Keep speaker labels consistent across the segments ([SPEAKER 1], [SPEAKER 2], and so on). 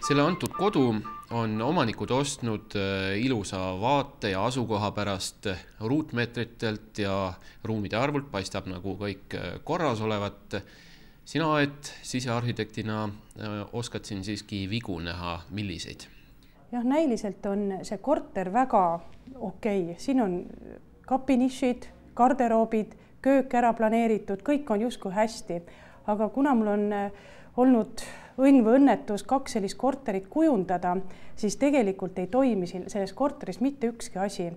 [SPEAKER 1] Selle antud kodu on omanikud ostnud ilusa vaate ja asukoha pärast ruutmeetritelt ja ruumide arvult paistab nagu kõik korras olevat. Sina, et sisearhitektina oskad siin siiski vigu näha, milliseid?
[SPEAKER 2] Jah, näiliselt on see korter väga okei. Siin on kapinišid, garderoobid, köök ära planeeritud, kõik on justkui hästi. Aga kuna mul on olnud õnn või õnnetus 2 sellist korterit kujundada, siis tegelikult ei toimi selles korteris mitte ükski asi.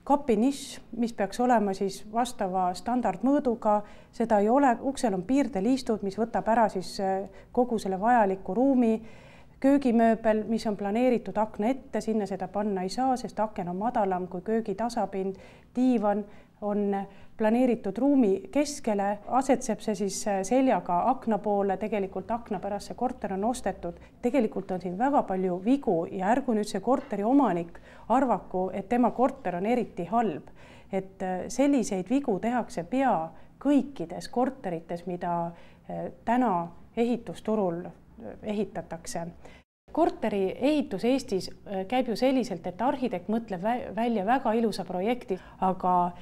[SPEAKER 2] Kapiniš, mis peaks olema siis vastava standardmõõduga, seda ei ole, uksel on piirdeliistud, mis võtab ära siis kogu selle vajaliku ruumi, köögimööbel, mis on planeeritud akna ette, sinna seda panna ei saa, sest aken on madalam kui köögi tasapind, diivan on planeeritud ruumi keskele, asetseb see siis seljaga akna poole, tegelikult akna pärast see korter on ostetud. Tegelikult on siin väga palju vigu ja ärgu nüüd see korteri omanik arvaku, et tema korter on eriti halb. Et selliseid vigu tehakse pea kõikides korterites, mida täna ehitusturul ehitatakse. Korteri ehitus Eestis käib ju selliselt, et arhitekt mõtleb välja väga ilusa projekti, aga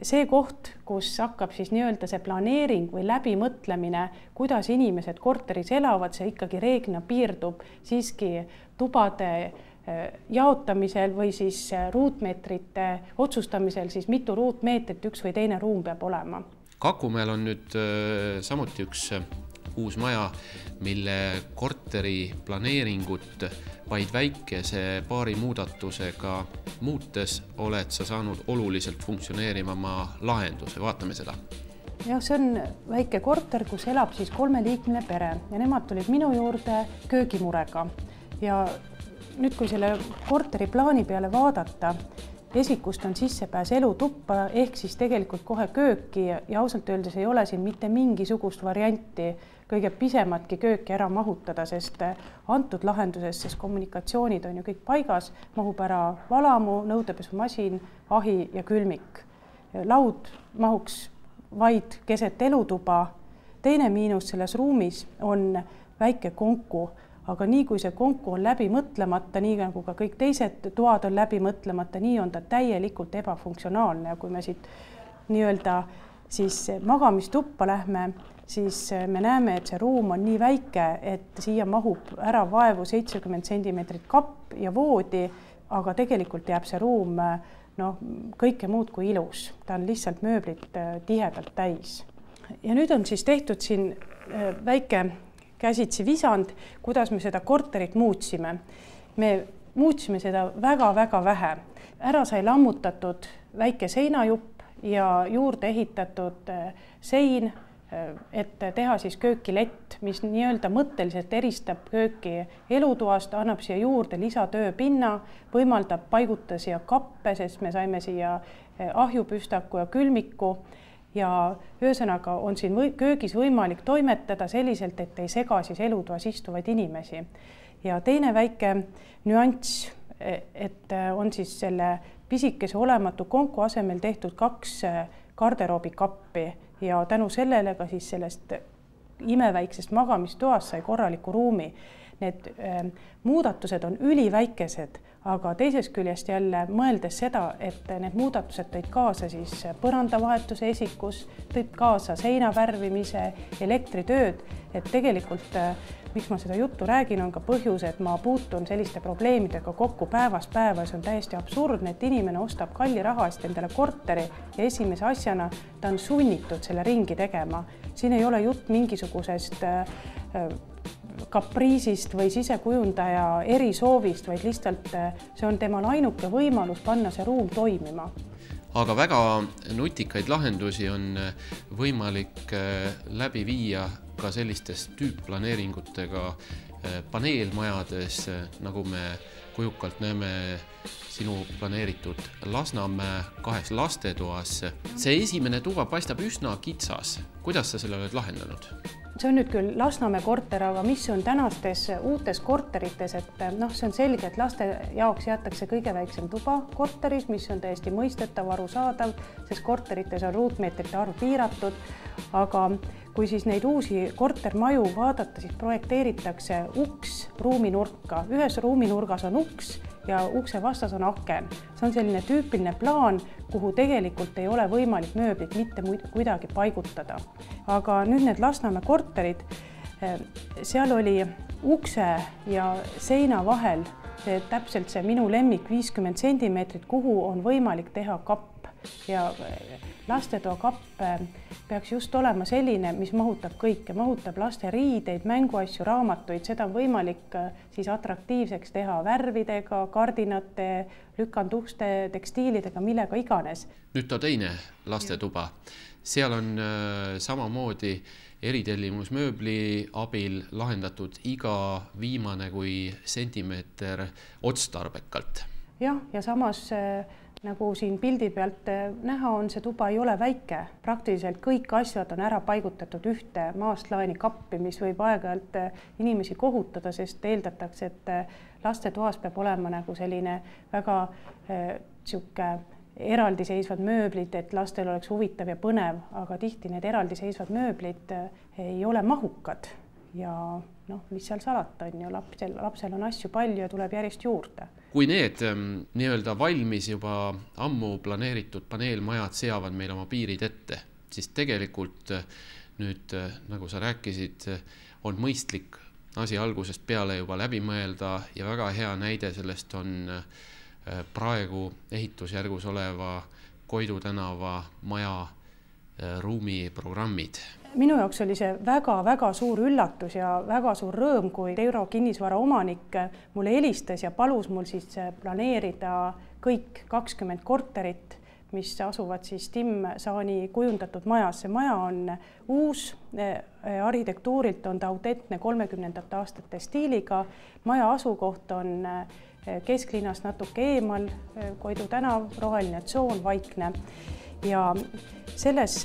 [SPEAKER 2] see koht, kus hakkab siis nii-öelda see planeering või läbimõtlemine, kuidas inimesed korteris elavad, see ikkagi reeglina piirdub siiski tubade jaotamisel või siis ruutmeetrite otsustamisel, siis mitu ruutmeetrit üks või teine ruum peab olema.
[SPEAKER 1] Kakumäel on nüüd samuti üks uus maja, mille korteri planeeringut vaid väikese paari muudatusega muutes oled sa saanud oluliselt funktsioneerivama lahenduse. Vaatame seda.
[SPEAKER 2] Jah, see on väike korter, kus elab siis 3-liikmeline pere ja nemad tulid minu juurde köögimurega. Ja nüüd, kui selle korteri plaani peale vaadata, esikust on sissepääs elutuppa ehk siis tegelikult kohe kööki ja ausalt öeldes ei ole siin mitte mingisugust varianti kõige pisematki kööki ära mahutada, sest antud lahenduses, sest kommunikatsioonid on ju kõik paigas, mahub ära valamu, nõudepesumasin, ahi ja külmik. Laud mahuks vaid keset elutuba. Teine miinus selles ruumis on väike konku, aga nii kui see konku on läbi mõtlemata, nii nagu ka kõik teised toad on läbi mõtlemata, nii on ta täielikult ebafunktsionaalne. Ja kui me siit nii-öelda siis magamistuppa lähme, siis me näeme, et see ruum on nii väike, et siia mahub ära vaevu 70 cm kapp ja voodi, aga tegelikult jääb see ruum kõike muud kui ilus. Ta on lihtsalt mööblit tihedalt täis. Ja nüüd on siis tehtud siin väike käsitsi visand, kuidas me seda korterit muutsime. Me muutsime seda väga-väga vähe. Ära sai lammutatud väike seinajupp ja juurde ehitatud sein, et teha siis köökilett, mis nii-öelda mõtteliselt eristab kööki elutoast, annab siia juurde lisatööpinna, võimaldab paigutada siia kappe, sest me saime siia ahjupüstaku ja külmiku ja ühesõnaga on siin köögis võimalik toimetada selliselt, et ei sega siis elutoas istuvaid inimesi. Ja teine väike nüanss, et on siis selle pisikese olematu konku asemel tehtud 2 garderoobikappi ja tänu sellele ka siis sellest imeväiksest magamistoast sai korraliku ruumi. Need muudatused on üliväikesed, aga teisest küljest jälle mõeldes seda, et need muudatused tõid kaasa siis põrandavahetuse esikus, tõid kaasa seina värvimise, elektritööd, et tegelikult miks ma seda juttu räägin, on ka põhjus, et ma puutun selliste probleemidega kokku päevast päeva. See on täiesti absurdne, et inimene ostab kalli raha eest endale korteri ja esimese asjana ta on sunnitud selle ringi tegema. Siin ei ole jutt mingisugusest kapriisist või sisekujundaja erisoovist, vaid lihtsalt see on temal ainuke võimalus panna see ruum toimima.
[SPEAKER 1] Aga väga nutikaid lahendusi on võimalik läbi viia ka sellistes tüüpplaneeringutega paneelmajades, nagu me kujukalt näeme sinu planeeritud Lasnamäe 2 lastetoas. See esimene tuba paistab üsna kitsas. Kuidas sa selle oled lahendanud?
[SPEAKER 2] see on nüüd küll Lasnamäe korter, aga mis on tänastes uutes korterites, et noh, see on selge, et laste jaoks jäetakse kõige väiksem tuba korteris, mis on täiesti mõistetav, arusaadav, sest korterites on ruutmeetrite arv piiratud, aga kui siis neid uusi kortermaju vaadata, siis projekteeritakse uks ruuminurka. Ühes ruuminurgas on uks ja ukse vastas on aken. See on selline tüüpiline plaan, kuhu tegelikult ei ole võimalik mööblit mitte kuidagi paigutada. Aga nüüd need Lasnamäe korterid, seal oli ukse ja seina vahel täpselt see minu lemmik 50 centimeetrit, kuhu on võimalik teha kapp. Ja lastetoa kapp peaks just olema selline, mis mahutab kõike, mahutab laste riideid, mänguasju, raamatuid, seda on võimalik siis atraktiivseks teha värvidega, kardinate, lükanduste, tekstiilidega, millega iganes.
[SPEAKER 1] Nüüd teine lastetuba. Seal on samamoodi eritellimusmööbli abil lahendatud iga viimane kui sentimeeter otstarbekalt.
[SPEAKER 2] Jah, ja samas nagu siin pildi pealt näha on, see tuba ei ole väike. Praktiliselt kõik asjad on ära paigutatud ühte maastlaani kappi, mis võib aeg-ajalt inimesi kohutada, sest eeldatakse, et lastetoas peab olema nagu selline väga eraldiseisvad mööblid, et lastel oleks huvitav ja põnev, aga tihti need eraldiseisvad mööblid ei ole mahukad ja mis seal salata on ju, lapsel on asju palju ja tuleb järjest juurde.
[SPEAKER 1] Kui need nii-öelda valmis juba ammu planeeritud paneelmajad seavad meil oma piirid ette, siis tegelikult nüüd, nagu sa rääkisid, on mõistlik asi algusest peale juba läbi mõelda ja väga hea näide sellest on praegu ehitusjärgus oleva Koidu tänava maja ruumiprogrammid.
[SPEAKER 2] Minu jaoks oli see väga-väga suur üllatus ja väga suur rõõm, kui Euro kinnisvara omanik mulle helistas ja palus mul siis planeerida kõik 20 korterit, mis asuvad siis Tim Saani kujundatud majas. See maja on uus, arhitektuurilt on ta autentne 30. aastate stiiliga. Maja asukoht on kesklinnast natuke eemal, Koidu tänav, roheline tsoon, vaikne. Ja selles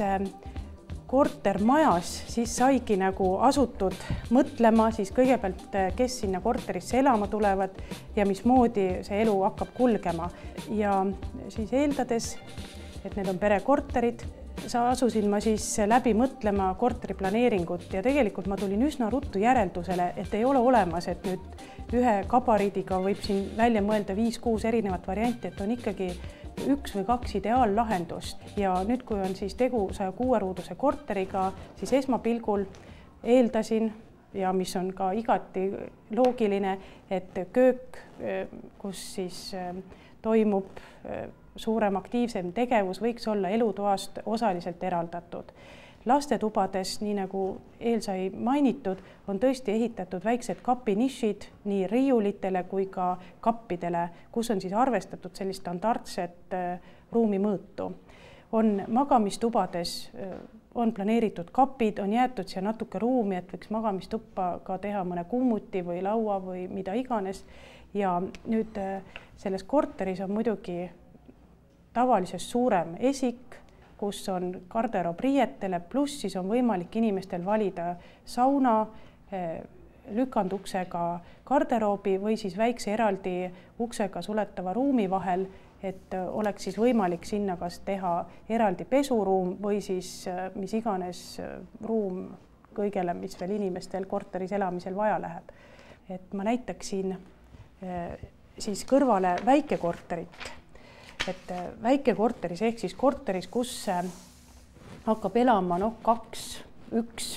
[SPEAKER 2] kortermajas siis saigi nagu asutud mõtlema siis kõigepealt, kes sinna korterisse elama tulevad ja mismoodi see elu hakkab kulgema. Ja siis eeldades, et need on perekorterid, asusin ma siis läbi mõtlema korteriplaneeringut ja tegelikult ma tulin üsna ruttu järeldusele, et ei ole olemas, et nüüd ühe gabariidiga võib siin välja mõelda 5-6 erinevat varianti, et on ikkagi 1 või 2 ideaallahendust ja nüüd, kui on siis tegu 106-ruuduse korteriga, siis esmapilgul eeldasin ja mis on ka igati loogiline, et köök, kus siis toimub suurem aktiivsem tegevus, võiks olla elutoast osaliselt eraldatud. Lastetubades, nii nagu eel sai mainitud, on tõesti ehitatud väiksed kapinišid nii riiulitele kui ka kappidele, kus on siis arvestatud sellist standardset ruumimõõtu. On magamistubades, on planeeritud kapid, on jäetud siia natuke ruumi, et võiks magamistuppa ka teha mõne kummuti või laua või mida iganes. Ja nüüd selles korteris on muidugi tavalisest suurem esik, kus on garderoob riietele, pluss siis on võimalik inimestel valida sauna, lükanduksega garderoobi või siis väikse eraldi uksega suletava ruumi vahel, et oleks siis võimalik sinna kas teha eraldi pesuruum või siis mis iganes ruum kõigele, mis veel inimestel korteris elamisel vaja läheb. Et ma näitaksin siis kõrvale väikekorterit. Et väikekorteris ehk siis korteris, kus hakkab elama 2, 1,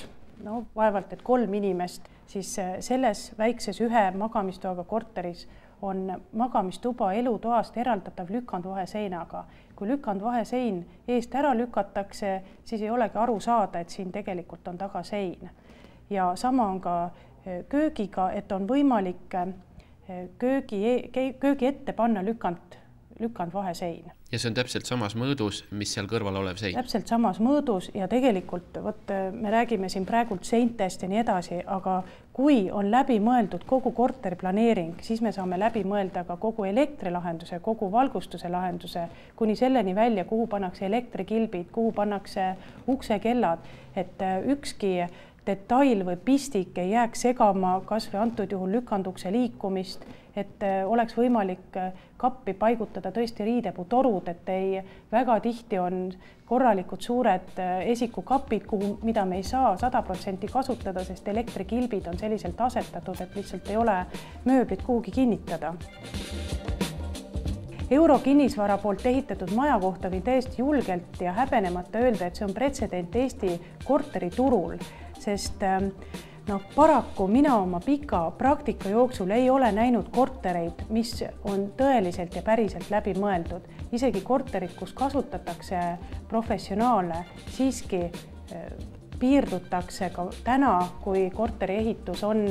[SPEAKER 2] vaevalt et 3 inimest, siis selles väikses ühe magamistoaga korteris on magamistuba elutoast eraldatav lükandvaheseinaga. Kui lükandvahesein eest ära lükatakse, siis ei olegi aru saada, et siin tegelikult on taga sein. Ja sama on ka köögiga, et on võimalik köögi ette panna lükandvahesein.
[SPEAKER 1] Ja see on täpselt samas mõõdus, mis seal kõrval olev sein?
[SPEAKER 2] Täpselt samas mõõdus ja tegelikult me räägime siin praegult seintest ja nii edasi, aga kui on läbi mõeldud kogu korteriplaneering, siis me saame läbi mõelda ka kogu elektrilahenduse, kogu valgustuse lahenduse, kuni selleni välja, kuhu pannakse elektrikilbid, kuhu pannakse uksekellad, et ükski detail või pistik ei jääks segama kas või antud juhul lükandukse liikumist, et oleks võimalik kappi paigutada tõesti riidepuutorud, et ei, väga tihti on korralikud suured esikukapid, mida me ei saa 100% kasutada, sest elektrikilbid on selliselt asetatud, et lihtsalt ei ole mööblit kuhugi kinnitada. Euro kinnisvara poolt ehitatud maja kohta võin täiesti julgelt ja häbenemata öelda, et see on pretsedent Eesti korteriturul, sest paraku mina oma pika praktika jooksul ei ole näinud kortereid, mis on tõeliselt ja päriselt läbi mõeldud. Isegi korterid, kus kasutatakse professionaale, siiski piirdutakse ka täna, kui korteri ehitus on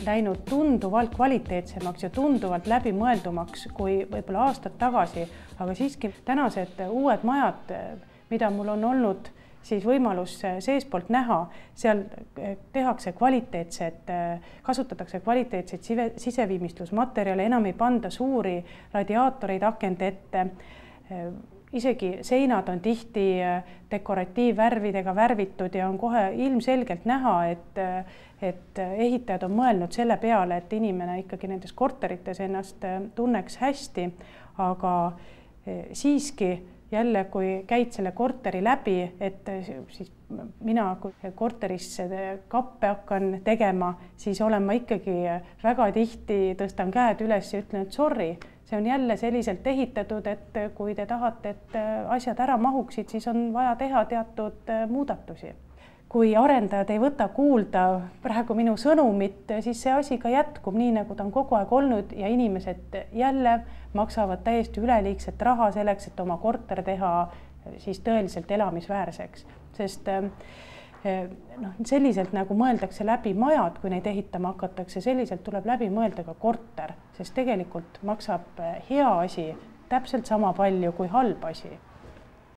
[SPEAKER 2] läinud tunduvalt kvaliteetsemaks ja tunduvalt läbimõeldumaks kui võib-olla aastad tagasi, aga siiski tänased uued majad, mida mul on olnud siis võimalus seespoolt näha, seal tehakse kasutatakse kvaliteetseid siseviimistlusmaterjale, enam ei panda suuri radiaatoreid akende ette. Isegi seinad on tihti dekoratiivvärvidega värvitud ja on kohe ilmselgelt näha, et ehitajad on mõelnud selle peale, et inimene ikkagi nendes korterites ennast tunneks hästi, aga siiski jälle, kui käid selle korteri läbi, et siis mina, kui korterisse kappe hakkan tegema, siis olen ma ikkagi väga tihti tõstan käed üles ja ütlen, et sorry, see on jälle selliselt ehitatud, et kui te tahate, et asjad ära mahuksid, siis on vaja teha teatud muudatusi. Kui arendajad ei võta kuulda praegu minu sõnumit, siis see asi ka jätkub nii, nagu ta on kogu aeg olnud ja inimesed jälle maksavad täiesti üleliigset raha selleks, et oma korter teha siis tõeliselt elamisväärseks. Sest selliselt nagu mõeldakse läbi majad, kui neid ehitama hakatakse, selliselt tuleb läbi mõelda ka korter, sest tegelikult maksab hea asi täpselt sama palju kui halb asi.